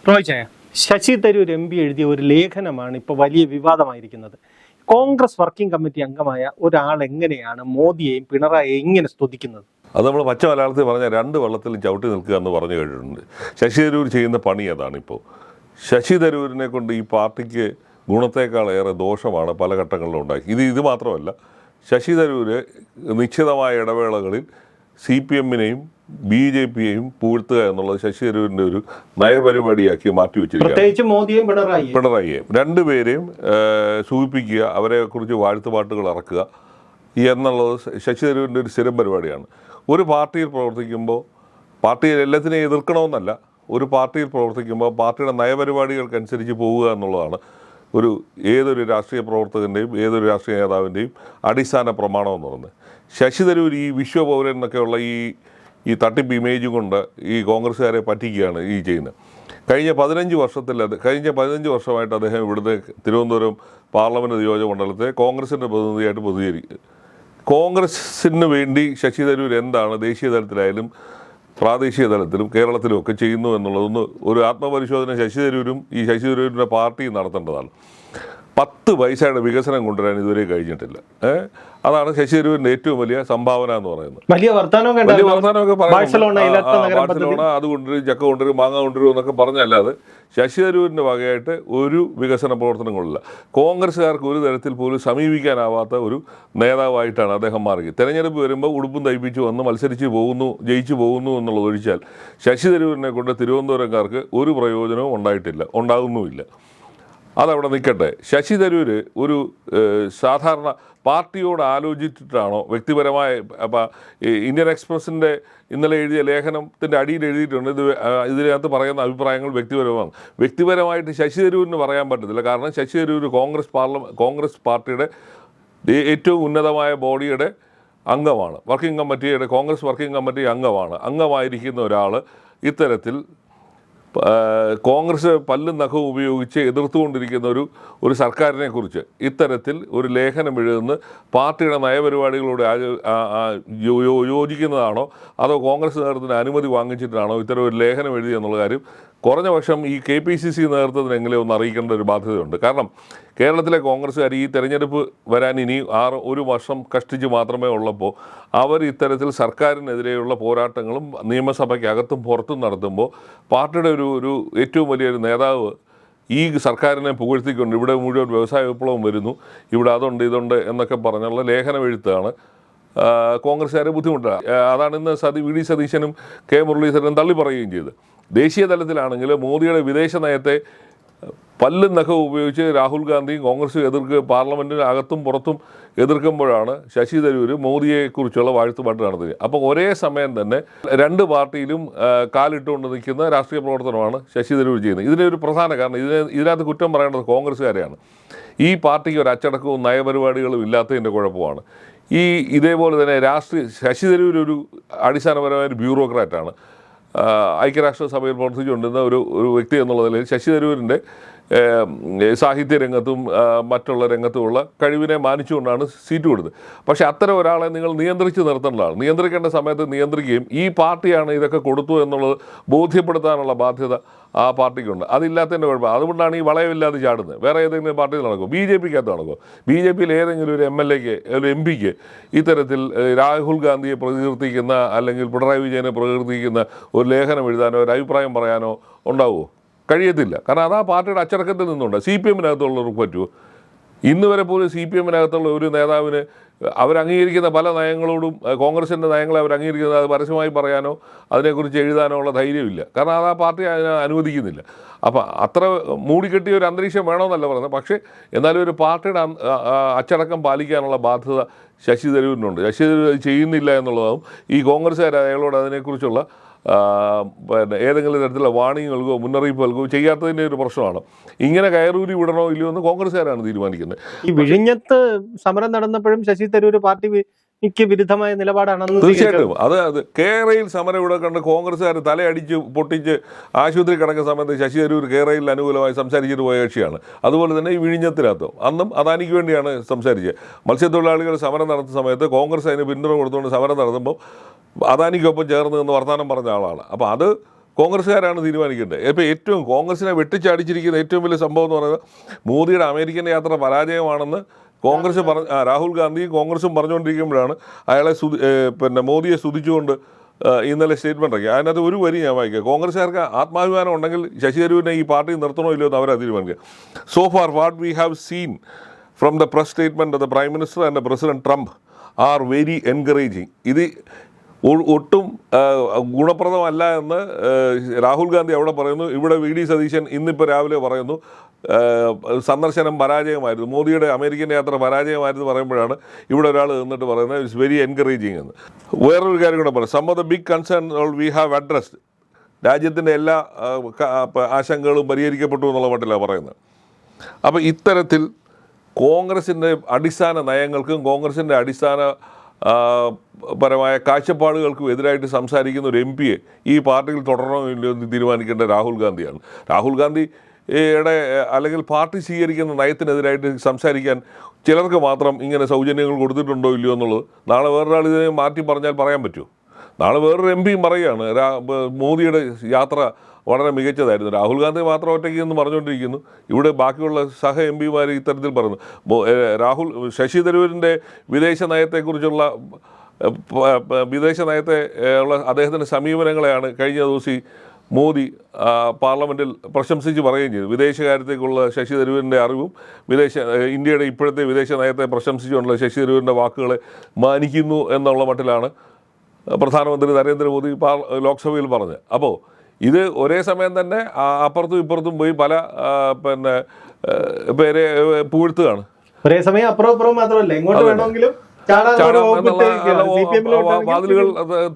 റോയ്ചായ, Sasi Tharoor M P എഴുതിയ ഒരു ലേഖനമാണ് ഇപ്പോൾ വലിയ വിവാദമായിരിക്കുന്നത്. കോൺഗ്രസ് വർക്കിംഗ് കമ്മിറ്റി അംഗമായ ഒരാൾ എങ്ങനെയാണ് മോദിയെയും പിണറായിയെയും ഇങ്ങനെ സ്തുതിക്കുന്നത്? അത് നമ്മൾ പച്ച മലയാളത്തിൽ പറഞ്ഞാൽ രണ്ട് വെള്ളത്തിലും ചവിട്ടി നിൽക്കുക എന്ന് പറഞ്ഞു കേട്ടിട്ടുണ്ട്. ശശി തരൂർ ചെയ്യുന്ന പണി അതാണ്. ഇപ്പോൾ ശശി തരൂരിനെ കൊണ്ട് ഈ പാർട്ടിക്ക് ഗുണത്തേക്കാളേറെ ദോഷമാണ് പല ഘട്ടങ്ങളിലും ഉണ്ടാക്കി. ഇത് മാത്രമല്ല, ശശി തരൂർ നിശ്ചിതമായ ഇടവേളകളിൽ CPM-നെയും BJP-യെയും പൂഴ്ത്തുക എന്നുള്ളത് ശശി തരൂരിൻ്റെ ഒരു നയപരിപാടിയാക്കി മാറ്റി വെച്ചിരിക്കുകയാണ്. പിണറായിയെ രണ്ടുപേരെയും സൂചിപ്പിക്കുക, അവരെക്കുറിച്ച് വാഴ്ത്തുപാട്ടുകൾ ഇറക്കുക എന്നുള്ളത് ശശി തരൂരിൻ്റെ ഒരു സ്ഥിരം പരിപാടിയാണ്. ഒരു പാർട്ടിയിൽ പ്രവർത്തിക്കുമ്പോൾ പാർട്ടിയിൽ എല്ലാത്തിനെയും എതിർക്കണമെന്നല്ല, ഒരു പാർട്ടിയിൽ പ്രവർത്തിക്കുമ്പോൾ പാർട്ടിയുടെ നയപരിപാടികൾക്കനുസരിച്ച് പോവുക എന്നുള്ളതാണ് ഏതൊരു രാഷ്ട്രീയ പ്രവർത്തകൻ്റെയും ഏതൊരു രാഷ്ട്രീയ നേതാവിൻ്റെയും അടിസ്ഥാന പ്രമാണം എന്ന് പറയുന്നത്. ശശി തരൂർ ഈ വിശ്വപൗരൻ എന്നൊക്കെയുള്ള ഈ തട്ടിപ്പ് ഇമേജ് കൊണ്ട് ഈ കോൺഗ്രസ്സുകാരെ പറ്റിക്കുകയാണ് ചെയ്യുന്നത്. കഴിഞ്ഞ 15 വർഷമായിട്ട് അദ്ദേഹം ഇവിടുത്തെ തിരുവനന്തപുരം പാർലമെൻറ്റ് നിയോജകമണ്ഡലത്തെ കോൺഗ്രസിൻ്റെ പ്രതിനിധിയായിട്ട് പ്രതികരിക്കുക. കോൺഗ്രസിന് വേണ്ടി ശശി തരൂർ എന്താണ് ദേശീയ തലത്തിലായാലും പ്രാദേശിക തലത്തിലും കേരളത്തിലും ഒക്കെ ചെയ്യുന്നു എന്നുള്ളതൊന്ന് ഒരു ആത്മപരിശോധന ശശി തരൂരിൻ്റെ പാർട്ടിയും നടത്തേണ്ടതാണ്. 10 പൈസയുടെ വികസനം കൊണ്ടുവരാൻ ഇതുവരെ കഴിഞ്ഞിട്ടില്ല. അതാണ് ശശി തരൂരിൻ്റെ ഏറ്റവും വലിയ സംഭാവന എന്ന് പറയുന്നത്. വലിയ വർത്തമാനമൊക്കെ ബാഴ്സലോണ അത് കൊണ്ടുവരും, ചക്ക കൊണ്ടുവരും, മാങ്ങ കൊണ്ടുവരും എന്നൊക്കെ പറഞ്ഞല്ലാതെ ശശി തരൂരിൻ്റെ വകയായിട്ട് ഒരു വികസന പ്രവർത്തനങ്ങളില്ല. കോൺഗ്രസ്സുകാർക്ക് ഒരു തരത്തിൽ പോലും സമീപിക്കാനാവാത്ത ഒരു നേതാവായിട്ടാണ് അദ്ദേഹം മാറിയത്. തെരഞ്ഞെടുപ്പ് വരുമ്പോൾ ഉടുപ്പും തയ്പ്പിച്ച് വന്ന് ജയിച്ചു പോകുന്നു എന്നുള്ളത് ഒഴിച്ചാൽ ശശി തരൂരിനെ കൊണ്ട് തിരുവനന്തപുരംകാർക്ക് ഒരു പ്രയോജനവും ഉണ്ടാകുന്നുമില്ല. അതവിടെ നിൽക്കട്ടെ. ശശി തരൂർ ഒരു സാധാരണ പാർട്ടിയോട് ആലോചിച്ചിട്ടാണോ വ്യക്തിപരമായ ഇന്ത്യൻ എക്സ്പ്രസിൻ്റെ ഇന്നലെ എഴുതിയ ലേഖനത്തിൻ്റെ അടിയിൽ എഴുതിയിട്ടുണ്ട്, ഇതിനകത്ത് പറയുന്ന അഭിപ്രായങ്ങൾ വ്യക്തിപരമായിട്ട് ശശി തരൂരിന് പറയാൻ പറ്റത്തില്ല. കാരണം ശശി തരൂർ കോൺഗ്രസ് പാർട്ടിയുടെ ഏറ്റവും ഉന്നതമായ ബോഡിയുടെ അംഗമാണ്, കോൺഗ്രസ് വർക്കിംഗ് കമ്മിറ്റി അംഗമായിരിക്കുന്ന ഒരാൾ ഇത്തരത്തിൽ കോൺഗ്രസ് പല്ലും നഖവും ഉപയോഗിച്ച് എതിർത്തുകൊണ്ടിരിക്കുന്ന ഒരു സർക്കാരിനെ കുറിച്ച് ഇത്തരത്തിൽ ഒരു ലേഖനം എഴുതുന്ന പാർട്ടിയുടെ നയപരിപാടികളോട് യോജിക്കുന്നതാണോ അതോ കോൺഗ്രസ് നേതൃത്വത്തിന് അനുമതി വാങ്ങിച്ചിട്ടാണോ ഇത്തരം ഒരു ലേഖനം എഴുതി എന്നുള്ള കാര്യം കുറഞ്ഞ പക്ഷം ഈ KPCC നേതൃത്വത്തിനെങ്കിലും ഒന്ന് അറിയിക്കേണ്ട ഒരു ബാധ്യതയുണ്ട്. കാരണം കേരളത്തിലെ കോൺഗ്രസ്സുകാർ ഈ തെരഞ്ഞെടുപ്പ് വരാൻ ഇനി 1 വർഷം കഷ്ടിച്ച് മാത്രമേ ഉള്ളപ്പോൾ അവർ ഇത്തരത്തിൽ സർക്കാരിനെതിരെയുള്ള പോരാട്ടങ്ങളും നിയമസഭയ്ക്കകത്തും പുറത്തും നടത്തുമ്പോൾ പാർട്ടിയുടെ ഒരു ഏറ്റവും വലിയൊരു നേതാവ് ഈ സർക്കാരിനെ പുകഴ്ത്തിക്കൊണ്ട് ഇവിടെ മുഴുവൻ വ്യവസായ വിപ്ലവം വരുന്നു, ഇവിടെ അതുണ്ട് ഇതുണ്ട് എന്നൊക്കെ പറഞ്ഞുള്ള ലേഖനം എഴുത്താണ് കോൺഗ്രസ്സുകാരെ ബുദ്ധിമുട്ടാണ്. അതാണ് ഇന്ന് VD സതീശനും K മുരളീധരനും തള്ളി പറയുകയും ചെയ്തത്. ദേശീയ തലത്തിലാണെങ്കിൽ മോദിയുടെ വിദേശ നയത്തെ പല്ലും നഖവും ഉപയോഗിച്ച് രാഹുൽ ഗാന്ധിയും കോൺഗ്രസും പാർലമെൻറ്റിന് അകത്തും പുറത്തും എതിർക്കുമ്പോഴാണ് ശശി തരൂർ മോദിയെക്കുറിച്ചുള്ള വാഴ്ത്തുപാട്ട് നടത്തുന്നത്. അപ്പോൾ ഒരേ സമയം തന്നെ രണ്ട് പാർട്ടിയിലും കാലിട്ടുകൊണ്ട് നിൽക്കുന്ന രാഷ്ട്രീയ പ്രവർത്തനമാണ് ശശി തരൂർ ചെയ്യുന്നത്. ഇതിനൊരു പ്രധാന കാരണം ഇതിനകത്ത് കുറ്റം പറയേണ്ടത് കോൺഗ്രസ്സുകാരെയാണ്. ഈ പാർട്ടിക്ക് ഒരു അച്ചടക്കവും നയപരിപാടികളും ഇല്ലാത്തതിൻ്റെ കുഴപ്പമാണ്. ഇതേപോലെ തന്നെ ശശി തരൂർ ഒരു അടിസ്ഥാനപരമായ ഒരു ബ്യൂറോക്രാറ്റാണ്. ഐക്യരാഷ്ട്രസഭയിൽ പ്രവർത്തിച്ചുകൊണ്ടിരുന്ന ഒരു വ്യക്തി എന്നുള്ള നിലയിൽ ശശി തരൂരിൻ്റെ സാഹിത്യ രംഗത്തും മറ്റുള്ള രംഗത്തുമുള്ള കഴിവിനെ മാനിച്ചുകൊണ്ടാണ് സീറ്റ് കൊടുത്തത്. പക്ഷേ അത്തരം ഒരാളെ നിങ്ങൾ നിയന്ത്രിച്ച് നിർത്തേണ്ടതാണ്. നിയന്ത്രിക്കേണ്ട സമയത്ത് നിയന്ത്രിക്കുകയും ഈ പാർട്ടിയാണ് ഇതൊക്കെ കൊടുത്തു എന്നുള്ളത് ബോധ്യപ്പെടുത്താനുള്ള ബാധ്യത ആ പാർട്ടിക്കുണ്ട്. അതില്ലാത്തതിൻ്റെ കുഴപ്പം. അതുകൊണ്ടാണ് ഈ വളയമില്ലാതെ ചാടുന്നത്. വേറെ ഏതെങ്കിലും പാർട്ടിയിൽ നടക്കും, BJP-ക്കകത്ത് നടക്കും. BJP-യിൽ ഏതെങ്കിലും ഒരു MLA-ക്ക് ഒരു MP-ക്ക് ഇത്തരത്തിൽ രാഹുൽ ഗാന്ധിയെ പ്രകീർത്തിക്കുന്ന അല്ലെങ്കിൽ പിണറായി വിജയനെ പ്രകീർത്തിക്കുന്ന ഒരു ലേഖനം എഴുതാനോ ഒരു അഭിപ്രായം പറയാനോ ഉണ്ടാവുമോ? കഴിയത്തില്ല. കാരണം അത് ആ പാർട്ടിയുടെ അച്ചടക്കത്തിൽ നിന്നുണ്ട്. CPM-നകത്തുള്ളവർക്ക് പറ്റുമോ? ഇന്ന് വരെ പോലും CPM-നകത്തുള്ള ഒരു നേതാവിന് അവരംഗീകരിക്കുന്ന പല നയങ്ങളോടും കോൺഗ്രസിൻ്റെ നയങ്ങളെ അവരംഗീകരിക്കുന്നത് അത് പരസ്യമായി പറയാനോ അതിനെക്കുറിച്ച് എഴുതാനോ ഉള്ള ധൈര്യമില്ല. കാരണം അത് ആ പാർട്ടി അതിനെ അനുവദിക്കുന്നില്ല. അപ്പോൾ അത്ര മൂടിക്കെട്ടിയ ഒരു അന്തരീക്ഷം വേണമെന്നല്ല പറയുന്നത്. പക്ഷേ എന്നാലും ഒരു പാർട്ടിയുടെ അച്ചടക്കം പാലിക്കാനുള്ള ബാധ്യത ശശി തരൂരിനുണ്ട്. ശശി തരൂർ അത് ചെയ്യുന്നില്ല എന്നുള്ളതും ഈ കോൺഗ്രസ്സുകാർ അയാളോട് അതിനെക്കുറിച്ചുള്ള ഏതെങ്കിലും തരത്തിലുള്ള വാണിംഗ് നൽകുകയോ മുന്നറിയിപ്പ് നൽകുകയോ ചെയ്യാത്തതിൻ്റെ ഒരു പ്രശ്നമാണ്. ഇങ്ങനെ കയറൂരി വിടണോ ഇല്ലയോ എന്ന് കോൺഗ്രസ്സുകാരാണ് തീരുമാനിക്കുന്നത്. ഈ വിഴിഞ്ഞത്ത് സമരം നടന്നപ്പോഴും ശശി തരൂർ പാർട്ടിക്ക് വിരുദ്ധമായ നിലപാടാണെന്ന് തീർച്ചയായിട്ടും. അത് കേരളയിൽ സമരം ഇവിടെ കണ്ട് കോൺഗ്രസ്സുകാർ തലയടിച്ച് പൊട്ടിച്ച് ആശുപത്രി കിടക്കുന്ന സമയത്ത് ശശി തരൂർ കേരളയിൽ അനുകൂലമായി സംസാരിച്ചിട്ട് പോയ കക്ഷിയാണ്. അതുപോലെ തന്നെ ഈ വിഴിഞ്ഞത്തിനകത്തും അന്നും അദാനിക്ക് വേണ്ടിയാണ് സംസാരിച്ചത്. മത്സ്യത്തൊഴിലാളികൾ സമരം നടത്തുന്ന സമയത്ത് കോൺഗ്രസ് അതിന് പിന്തുണ കൊടുത്തുകൊണ്ട് സമരം നടത്തുമ്പോൾ അദാനിക്കൊപ്പം ചേർന്ന് നിന്ന് വർത്തമാനം പറഞ്ഞ ആളാണ്. അപ്പോൾ അത് കോൺഗ്രസ്സുകാരാണ് തീരുമാനിക്കേണ്ടത്. ഇപ്പോൾ ഏറ്റവും കോൺഗ്രസിനെ വെട്ടിച്ചടിച്ചിരിക്കുന്ന ഏറ്റവും വലിയ സംഭവം എന്ന് പറയുന്നത് മോദിയുടെ അമേരിക്കൻ യാത്ര പരാജയമാണെന്ന് കോൺഗ്രസ് രാഹുൽ ഗാന്ധിയും കോൺഗ്രസും പറഞ്ഞുകൊണ്ടിരിക്കുമ്പോഴാണ് അയാളെ മോദിയെ സ്തുതിച്ചുകൊണ്ട് ഇന്നലെ സ്റ്റേറ്റ്മെൻ്റ് ഇറക്കി. അതിനകത്ത് ഒരു വരി ഞാൻ വായിക്കുക. കോൺഗ്രസ്സുകാർക്ക് ആത്മാഭിമാനം ഉണ്ടെങ്കിൽ ശശി തരൂരിനെ ഈ പാർട്ടി നിർത്തണോ ഇല്ലയോ എന്ന് അവരെ തീരുമാനിക്കുക. So far what we have seen from the press statement of the prime minister and the president Trump are very encouraging. ഇത് ഒട്ടും ഗുണപ്രദമല്ല എന്ന് രാഹുൽ ഗാന്ധി അവിടെ പറയുന്നു. ഇവിടെ വി ഡി സതീശൻ ഇന്നിപ്പോൾ രാവിലെ പറയുന്നു സന്ദർശനം പരാജയമായിരുന്നു, മോദിയുടെ അമേരിക്കൻ യാത്ര പരാജയമായിരുന്നു പറയുമ്പോഴാണ് ഇവിടെ ഒരാൾ നിന്നിട്ട് പറയുന്നത് ഇറ്റ്സ് വെരി എൻകറേജിങ് എന്ന്. വേറൊരു കാര്യം കൂടെ പറയാം. Some of the big concern we have addressed. രാജ്യത്തിൻ്റെ എല്ലാ ആശങ്കകളും പരിഹരിക്കപ്പെട്ടു എന്നുള്ള മട്ടിലാണ് പറയുന്നത്. അപ്പോൾ ഇത്തരത്തിൽ കോൺഗ്രസിൻ്റെ അടിസ്ഥാന നയങ്ങൾക്കും കോൺഗ്രസിൻ്റെ അടിസ്ഥാന പരമായ കാഴ്ചപ്പാടുകൾക്കും എതിരായിട്ട് സംസാരിക്കുന്ന ഒരു MP ഈ പാർട്ടിയിൽ തുടരണോ ഇല്ലയോ എന്ന് തീരുമാനിക്കേണ്ട രാഹുൽ ഗാന്ധിയാണ്. രാഹുൽ ഗാന്ധിയുടെ അല്ലെങ്കിൽ പാർട്ടി സ്വീകരിക്കുന്ന നയത്തിനെതിരായിട്ട് സംസാരിക്കാൻ ചിലർക്ക് മാത്രം ഇങ്ങനെ സൗജന്യങ്ങൾ കൊടുത്തിട്ടുണ്ടോ ഇല്ലയോ എന്നുള്ളത് നാളെ വേറൊരാൾ ഇതിനെ മാറ്റി പറഞ്ഞാൽ പറയാൻ പറ്റുമോ? നാളെ വേറൊരു MP പറയുകയാണ് മോദിയുടെ യാത്ര വളരെ മികച്ചതായിരുന്നു, രാഹുൽ ഗാന്ധി മാത്രം ഒറ്റയ്ക്ക് എന്ന് പറഞ്ഞുകൊണ്ടിരിക്കുന്നു. ഇവിടെ ബാക്കിയുള്ള സഹ MP ഇത്തരത്തിൽ പറയുന്നു. ശശി തരൂരിൻ്റെ വിദേശ നയത്തെക്കുറിച്ചുള്ള ഉള്ള അദ്ദേഹത്തിൻ്റെ സമീപനങ്ങളെയാണ് കഴിഞ്ഞ ദിവസം മോദി പാർലമെൻറ്റിൽ പ്രശംസിച്ച് പറയുകയും ചെയ്തു. വിദേശകാര്യത്തേക്കുള്ള ശശി തരൂരിൻ്റെ അറിവും ഇന്ത്യയുടെ ഇപ്പോഴത്തെ വിദേശ നയത്തെ പ്രശംസിച്ചുകൊണ്ടുള്ള ശശി തരൂരിൻ്റെ വാക്കുകളെ മാനിക്കുന്നു എന്നുള്ള മട്ടിലാണ് പ്രധാനമന്ത്രി നരേന്ദ്രമോദി ലോക്സഭയിൽ പറഞ്ഞത്. അപ്പോൾ ഇത് ഒരേ സമയം തന്നെ അപ്പുറത്തും ഇപ്പുറത്തും പോയി പല പേരെ പുകഴ്ത്തുകയാണ്. ഒരേ സമയം അപ്പുറം മാത്രമല്ല, എങ്ങോട്ട് വേണമെങ്കിലും വാതിലുകൾ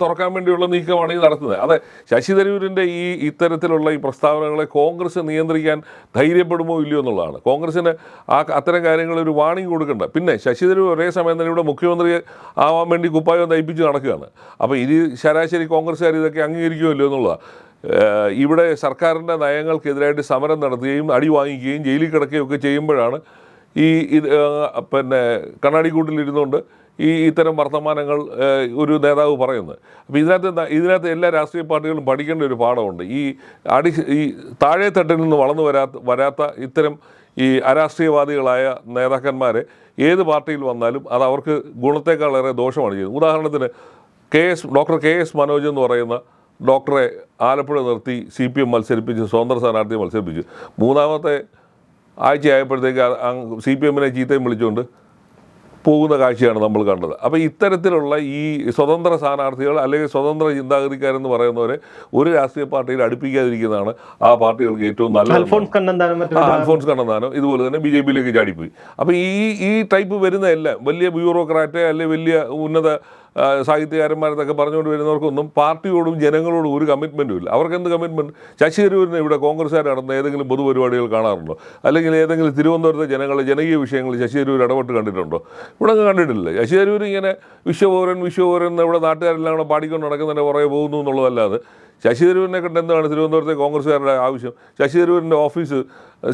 തുറക്കാൻ വേണ്ടിയുള്ള നീക്കമാണ് ഈ നടത്തുന്നത്. അതെ, ശശി തരൂരിൻ്റെ ഇത്തരത്തിലുള്ള ഈ പ്രസ്താവനകളെ കോൺഗ്രസ് നിയന്ത്രിക്കാൻ ധൈര്യപ്പെടുമോ ഇല്ലയോ എന്നുള്ളതാണ്. കോൺഗ്രസിന് അത്തരം കാര്യങ്ങൾ ഒരു വാണിംഗ് കൊടുക്കണ്ട. പിന്നെ ശശി തരൂർ ഒരേ സമയം തന്നെ ഇവിടെ മുഖ്യമന്ത്രി ആവാൻ വേണ്ടി കുപ്പായം തയ്പ്പിച്ച് നടക്കുകയാണ്. അപ്പോൾ ഇത് ശരാശരി കോൺഗ്രസ്സുകാർ ഇതൊക്കെ അംഗീകരിക്കുമല്ലോ എന്നുള്ളതാണ്. ഇവിടെ സർക്കാരിൻ്റെ നയങ്ങൾക്കെതിരായിട്ട് സമരം നടത്തുകയും അടി വാങ്ങിക്കുകയും ജയിലിൽ കിടക്കുകയും ഒക്കെ ചെയ്യുമ്പോഴാണ് കണ്ണാടിക്കൂട്ടിലിരുന്നുകൊണ്ട് ഇത്തരം വർത്തമാനങ്ങൾ ഒരു നേതാവ് പറയുന്നത്. അപ്പോൾ ഇതിനകത്ത് എല്ലാ രാഷ്ട്രീയ പാർട്ടികളും പഠിക്കേണ്ട ഒരു പാഠമുണ്ട്. ഈ താഴെത്തട്ടിൽ നിന്ന് വളർന്നു വരാത്ത ഇത്തരം ഈ അരാഷ്ട്രീയവാദികളായ നേതാക്കന്മാരെ ഏത് പാർട്ടിയിൽ വന്നാലും അത് അവർക്ക് ഗുണത്തേക്കാളേറെ ദോഷമാണ് ചെയ്യുന്നത്. ഉദാഹരണത്തിന് ഡോക്ടർ KS മനോജ് എന്ന് പറയുന്ന ഡോക്ടറെ ആലപ്പുഴ നിർത്തി CPM മത്സരിപ്പിച്ച് സ്വതന്ത്ര സ്ഥാനാർത്ഥിയെ മത്സരിപ്പിച്ചു. മൂന്നാമത്തെ ആഴ്ചയായപ്പോഴത്തേക്ക് CPM ചീത്തയും വിളിച്ചുകൊണ്ട് പോകുന്ന കാഴ്ചയാണ് നമ്മൾ കണ്ടത്. അപ്പോൾ ഇത്തരത്തിലുള്ള ഈ സ്വതന്ത്ര സ്ഥാനാർത്ഥികൾ അല്ലെങ്കിൽ സ്വതന്ത്ര ചിന്താഗതിക്കാരെന്ന് പറയുന്നവരെ ഒരു രാഷ്ട്രീയ പാർട്ടിയിൽ അടുപ്പിക്കാതിരിക്കുന്നതാണ് ആ പാർട്ടികൾക്ക് ഏറ്റവും നല്ലത്. അൽഫോൺസ് കണ്ണന്താനം ഇതുപോലെ തന്നെ BJPയിലേക്ക് ചാടിപ്പോയി. അപ്പോൾ ഈ ടൈപ്പ് വരുന്ന എല്ലാം വലിയ ബ്യൂറോക്രാറ്റ് അല്ലെങ്കിൽ വലിയ ഉന്നത സാഹിത്യകാരന്മാരെന്നൊക്കെ പറഞ്ഞുകൊണ്ട് വരുന്നവർക്കൊന്നും പാർട്ടിയോടും ജനങ്ങളോടും ഒരു കമ്മിറ്റ്മെൻറ്റും ഇല്ല. അവർക്ക് എന്ത് കമ്മിറ്റ്മെൻറ്റ്? ശശി തരൂരിനെ ഇവിടെ കോൺഗ്രസ്സുകാർ നടന്ന ഏതെങ്കിലും പൊതുപരിപാടികൾ കാണാറുണ്ടോ? അല്ലെങ്കിൽ ഏതെങ്കിലും തിരുവനന്തപുരത്തെ ജനകീയ വിഷയങ്ങളിൽ ശശി തരൂർ ഇടപെട്ട് കണ്ടിട്ടുണ്ടോ? ഇവിടെ അങ്ങ് കണ്ടിട്ടില്ല. ശശി തരൂർ ഇങ്ങനെ വിശ്വപൗരൻ ഇവിടെ നാട്ടുകാരെല്ലാം കൂടെ പാടിക്കൊണ്ട് നടക്കുന്നതിൻ്റെ പുറകെ പോകുന്നു എന്നുള്ളതല്ലാതെ ശശി തരൂരിനെ കണ്ട് എന്താണ് തിരുവനന്തപുരത്തെ കോൺഗ്രസ്സുകാരുടെ ആവശ്യം? ശശി തരൂരിൻ്റെ ഓഫീസ്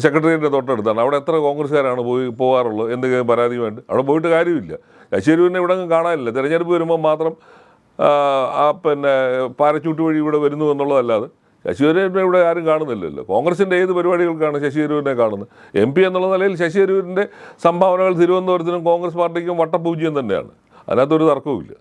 സെക്രട്ടേറിയറ്റിൻ്റെ തൊട്ടടുത്താണ്. അവിടെ എത്ര കോൺഗ്രസ്സുകാരാണ് പോകാറുള്ളത് എന്തെങ്കിലും പരാതിയുമായിട്ട്? അവിടെ പോയിട്ട് കാര്യമില്ല. ശശി തരൂരിനെ ഇവിടെ കാണാനില്ല. തിരഞ്ഞെടുപ്പ് വരുമ്പോൾ മാത്രം പാരച്ചൂട്ട് വഴി ഇവിടെ വരുന്നു എന്നുള്ളതല്ലാതെ ശശി തരൂരിനെ ഇവിടെ ആരും കാണുന്നില്ലല്ലോ. കോൺഗ്രസിൻ്റെ ഏത് പരിപാടികൾക്കാണ് ശശി തരൂരിനെ കാണുന്നത്? MP എന്നുള്ള നിലയിൽ ശശി തരൂരിൻ്റെ സംഭാവനകൾ തിരുവനന്തപുരത്തിനും കോൺഗ്രസ് പാർട്ടിക്കും വട്ടപൂജ്യം തന്നെയാണ്. അതിനകത്തൊരു തർക്കവുമില്ല.